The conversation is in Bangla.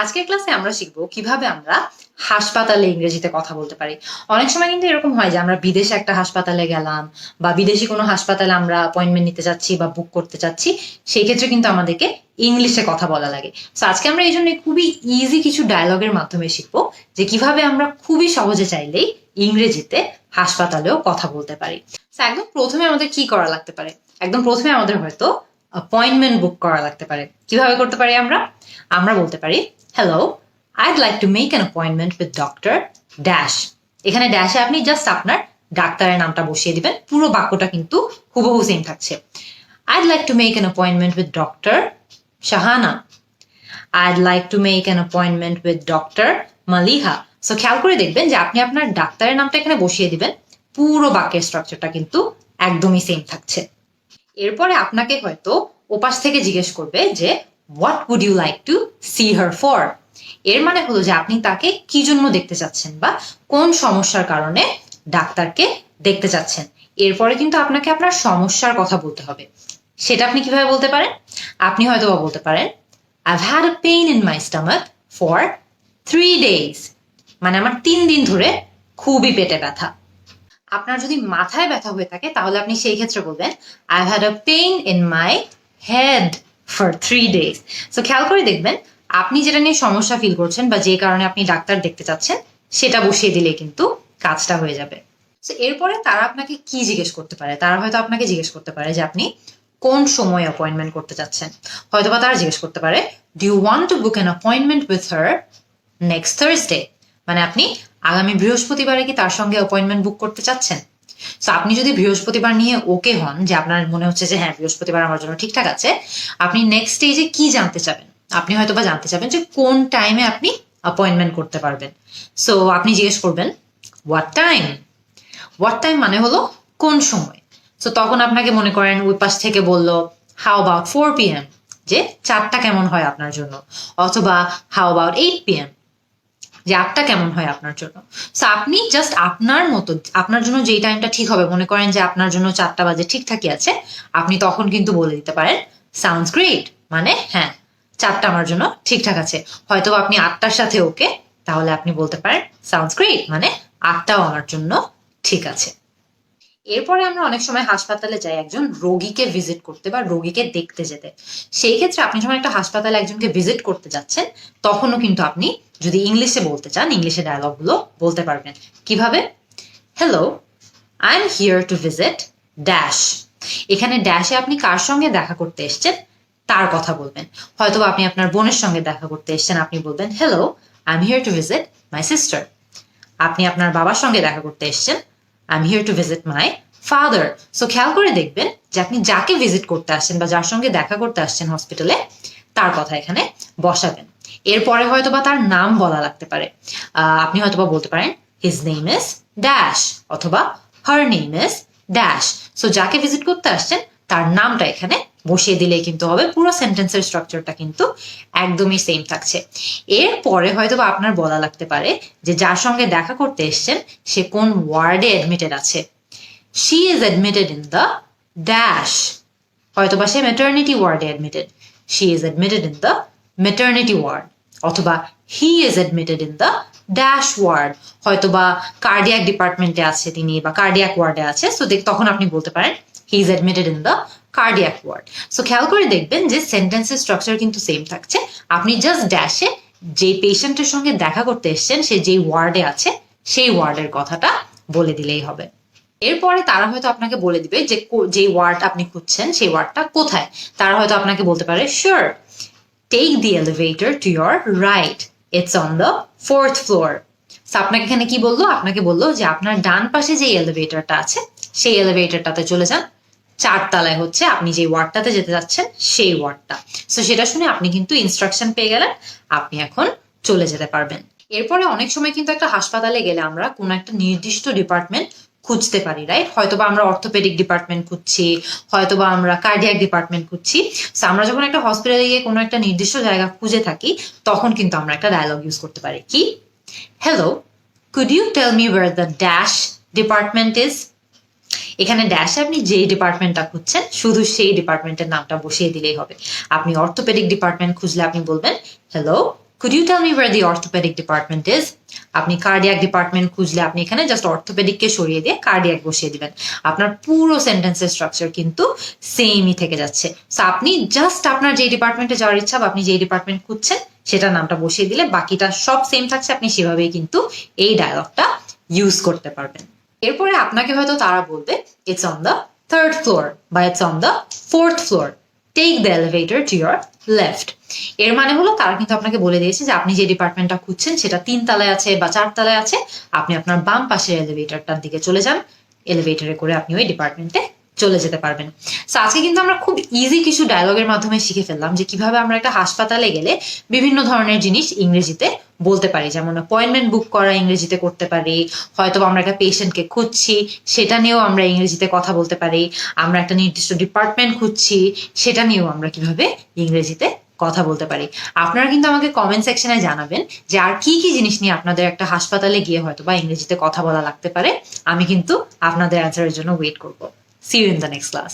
আজকের ক্লাসে আমরা শিখবো কিভাবে আমরা হাসপাতালে ইংরেজিতে কথা বলতে পারি। অনেক সময় কিন্তু এরকম হয় যে আমরা বিদেশে একটা হাসপাতালে গেলাম বা বিদেশি কোনো হাসপাতালে আমরা অ্যাপয়েন্টমেন্ট নিতে যাচ্ছি বা বুক করতে চাচ্ছি, সেই ক্ষেত্রে কিন্তু আমাদেরকে ইংলিশে কথা বলা লাগে। তো আজকে আমরা এই জন্য খুবই ইজি কিছু ডায়লগের মাধ্যমে শিখবো যে কিভাবে আমরা খুবই সহজে চাইলেই ইংরেজিতে হাসপাতালেও কথা বলতে পারি। তো একদম প্রথমে আমাদের কি করা লাগতে পারে? একদম প্রথমে আমাদের হয়তো অ্যাপয়েন্টমেন্ট বুক করা লাগতে পারে। কিভাবে করতে পারি আমরা? আমরা বলতে পারি, hello, I'd like to make an appointment with Dr. Dash. এখানে ড্যাশে আপনি জাস্ট আপনার ডাক্তারের নামটা বসিয়ে দিবেন, পুরো বাক্যটা কিন্তু হুবহু সেম থাকছে। I'd like to make an appointment with Dr. Shahana. I'd like to make an appointment with Dr. Maliha. So খেয়াল করে দেখবেন যে আপনি আপনার ডাক্তারের নামটা এখানে বসিয়ে দিবেন, পুরো বাক্যের স্ট্রাকচারটা কিন্তু একদমই সেম থাকছে। এরপরে আপনাকে হয়তো ওপাশ থেকে জিজ্ঞেস করবে যে what would you like to see her for. এর মানে হলো যে আপনি তাকে কি জন্য দেখতে চাচ্ছেন বা কোন সমস্যার কারণে ডাক্তারকে দেখতে চাচ্ছেন। এরপরে কিন্তু আপনাকে আপনার সমস্যার কথা বলতে হবে। সেটা আপনি কিভাবে বলতে পারেন? আপনি হয়তো বলতে পারেন, I've had a pain in my stomach for 3 days. মানে আমার 3 দিন ধরে খুবই পেটে ব্যথা। আপনার যদি মাথায় ব্যথা হয়ে থাকে তাহলে আপনি সেই ক্ষেত্রে বলবেন, I've had a pain in my head for 3 days. So খেয়াল করে দেখবেন আপনি যেটা নিয়ে সমস্যা ফিল করছেন বা যে কারণে আপনি ডাক্তার দেখতে চাচ্ছেন সেটা বসিয়ে দিলে কিন্তু কাজটা হয়ে যাবে। সো এরপরে তারা আপনাকে কি জিজ্ঞেস করতে পারে? তারা হয়তো আপনাকে জিজ্ঞেস করতে পারে যে আপনি কোন সময় অ্যাপয়েন্টমেন্ট করতে চাচ্ছেন। হয়তোবা তারা জিজ্ঞেস করতে পারে, do you want to book an appointment with her next Thursday? মানে আপনি আগামী বৃহস্পতিবারে কি তার সঙ্গে অ্যাপয়েন্টমেন্ট বুক করতে চাচ্ছেন? সো আপনি যদি বৃহস্পতিবার নিয়ে ওকে হন, যে আপনার মনে হচ্ছে যে হ্যাঁ বৃহস্পতিবার আমার জন্য ঠিকঠাক আছে, আপনি নেক্সট স্টেজে কি জানতে চাবেন? আপনি হয়তো বা জানতে চাবেন যে কোন টাইমে আপনি অ্যাপয়েন্টমেন্ট করতে পারবেন। সো আপনি জিজ্ঞেস করবেন হোয়াট টাইম। হোয়াট টাইম মানে হলো কোন সময়। সো তখন আপনাকে মনে করেন ওই পাশ থেকে বললো হাউ অ্যাবাউট 4 PM, যে 4টা কেমন হয় আপনার জন্য, অথবা হাউ অ্যাবাউট 8 PM, যে 8টা কেমন হয় আপনার জন্য। সো আপনি জাস্ট আপনার মতো আপনার জন্য যেই টাইমটা ঠিক হবে, মনে করেন যে আপনার জন্য 4টা বাজে ঠিকঠাকই আছে, আপনি তখন কিন্তু বলে দিতে পারেন সাউন্ডস গ্রেট, মানে হ্যাঁ 4টা আমার জন্য ঠিকঠাক আছে। হয়তো আপনি 8টার সাথে ওকে, তাহলে আপনি বলতে পারেন সাউন্ডস গ্রেট, মানে 8টাও আমার জন্য ঠিক আছে। এরপরে আমরা অনেক সময় হাসপাতালে যাই একজন রোগীকে ভিজিট করতে বা রোগীকে দেখতে যেতে। সেই ক্ষেত্রে আপনি যখন একটা হাসপাতালে একজনকে ভিজিট করতে যাচ্ছেন, তখনও কিন্তু আপনি যদি ইংলিশে বলতে চান, ইংলিশে ডায়লগগুলো বলতে পারবেন। কিভাবে? Hello, I am here to visit dash. এখানে ড্যাশে আপনি কার সঙ্গে দেখা করতে এসছেন তার কথা বলবেন। হয়তো আপনি আপনার বোনের সঙ্গে দেখা করতে এসছেন, আপনি বলবেন hello, I am here to visit my sister. আপনি আপনার বাবার সঙ্গে দেখা করতে এসছেন, I am here to visit my father. So খেয়াল করে দেখবেন যে আপনি যাকে ভিজিট করতে আসছেন বা যার সঙ্গে দেখা করতে আসছেন হসপিটালে, তার কথা এখানে বসাবেন। এরপরে হয়তো বা তার নাম বলা লাগতে পারে। আপনি হয়তো বা বলতে পারেন হিজ নেম ইজ ড্যাশ, অথবা her name is dash. So যাকে ভিজিট করতে আসছেন তার নামটা এখানে বসিয়ে দিলেই কিন্তু হবে। পুরো সেন্টেন্সের স্ট্রাকচারটা কিন্তু একদমই সেম থাকছে। এরপরে হয়তো বা আপনার বলা লাগতে পারে যে যার সঙ্গে দেখা করতে এসছেন সে কোন ওয়ার্ডে অ্যাডমিটেড আছে। She is admitted in the dash. হয়তোবা সে ম্যাটারনিটি ওয়ার্ডে admitted, she is admitted in the maternity ward, অথবা he is admitted in the dash ward. হয়তোবা কার্ডিয়াক ডিপার্টমেন্টে আছে তিনি বা কার্ডিয়াক ওয়ার্ডে আছে, সো তখন আপনি বলতে পারেন he is admitted in the cardiac ward. So খেয়াল করে দেখবেন যে সেন্টেন্সের স্ট্রাকচার কিন্তু সেম থাকছে। আপনি জাস্ট ড্যাশে যে পেশেন্টের সঙ্গে দেখা করতে এসছেন সে যেই ওয়ার্ডে আছে সেই ওয়ার্ডের কথাটা বলে দিলেই হবে। এরপরে তারা হয়তো আপনাকে বলে দিবে যে যে ওয়ার্ড আপনি খুঁজছেন সেই ওয়ার্ডটা কোথায়। তারা হয়তো আপনাকে বলতে পারে sure, take the elevator to your right, it's on the 4th floor. আপনাকে এখানে কি বললো? আপনাকে বললো যে আপনার ডান পাশে যে এলিভেটরটা আছে সেই এলিভেটরটাতে চলে যান, 4 তলায় হচ্ছে আপনি যে ওয়ার্ডটাতে যেতে যাচ্ছেন সেই ওয়ার্ডটা। সো সেটা শুনে আপনি কিন্তু ইনস্ট্রাকশন পেয়ে গেলেন, আপনি এখন চলে যেতে পারবেন। এরপরে অনেক সময় কিন্তু একটা হাসপাতালে গেলে আমরা কোনো একটা নির্দিষ্ট ডিপার্টমেন্ট খুঁজতে পারি, রাইট? হয়তোবা আমরা অর্থোপেডিক ডিপার্টমেন্ট খুঁজছি, হয়তোবা আমরা কার্ডিয়াক ডিপার্টমেন্ট খুঁজছি। সো আমরা যখন একটা হসপিটালে গিয়ে কোনো একটা নির্দিষ্ট জায়গা খুঁজে থাকি, তখন কিন্তু আমরা একটা ডায়লগ ইউজ করতে পারি। কি? Hello, could you tell me where the dash department is? এখানে ড্যাশে আপনি যেই ডিপার্টমেন্টটা খুঁজছেন শুধু সেই ডিপার্টমেন্টের নামটা বসিয়ে দিলেই হবে। আপনি অর্থোপেডিক ডিপার্টমেন্ট খুঁজলে আপনি বলবেন hello, Could you tell me where the orthopedic department is? আপনি কার্ডিয়াক ডিপার্টমেন্ট খুঁজলে আপনি এখানে জাস্ট অর্থোপেডিককে সরিয়ে দিয়ে কার্ডিয়াক বসিয়ে দিবেন, আপনার পুরো সেন্টেন্সের স্ট্রাকচার কিন্তু সেমই থেকে যাচ্ছে। সো আপনি জাস্ট আপনার যে ডিপার্টমেন্টে যাওয়ার ইচ্ছা বা আপনি যে ডিপার্টমেন্ট খুঁজছেন সেটার নামটা বসিয়ে দিলে বাকিটা সব সেম থাকছে, আপনি সেভাবেই কিন্তু এই ডায়লগটা ইউজ করতে পারবেন। এরপরে আপনাকে হয়তো তারা বলবে it's on the third floor বা it's on the fourth floor, take the elevator to your left. এর মানে হলো তারা কিন্তু আপনাকে বলে দিয়েছে যে আপনি যে ডিপার্টমেন্টটা খুঁজছেন সেটা 3 তলায় আছে বা 4 তলায় আছে, আপনি আপনার বাম পাশের এলিভেটরটার দিকে চলে যান, এলিভেটরে করে আপনি ওই ডিপার্টমেন্টে চলে যেতে পারবেন। সো আজকে কিন্তু আমরা খুব ইজি কিছু ডায়লগের মাধ্যমে শিখে ফেললাম যে কিভাবে আমরা একটা হাসপাতালে গেলে বিভিন্ন ধরনের জিনিস ইংরেজিতে বলতে পারি, যেমন অ্যাপয়েন্টমেন্ট বুক করা ইংরেজিতে করতে পারি, হয়তো আমরা একটা পেশেন্টকে খুঁজছি সেটা নিয়েও আমরা ইংরেজিতে কথা বলতে পারি, আমরা একটা নির্দিষ্ট ডিপার্টমেন্ট খুঁজছি সেটা নিয়েও আমরা কিভাবে ইংরেজিতে কথা বলতে পারি। আপনারা কিন্তু আমাকে কমেন্ট সেকশনে জানাবেন যে আর কি কি জিনিস নিয়ে আপনাদের একটা হাসপাতালে গিয়ে হয়তো বা ইংরেজিতে কথা বলা লাগতে পারে, আমি কিন্তু আপনাদের অ্যান্সারের জন্য ওয়েট করব। See you in the next class.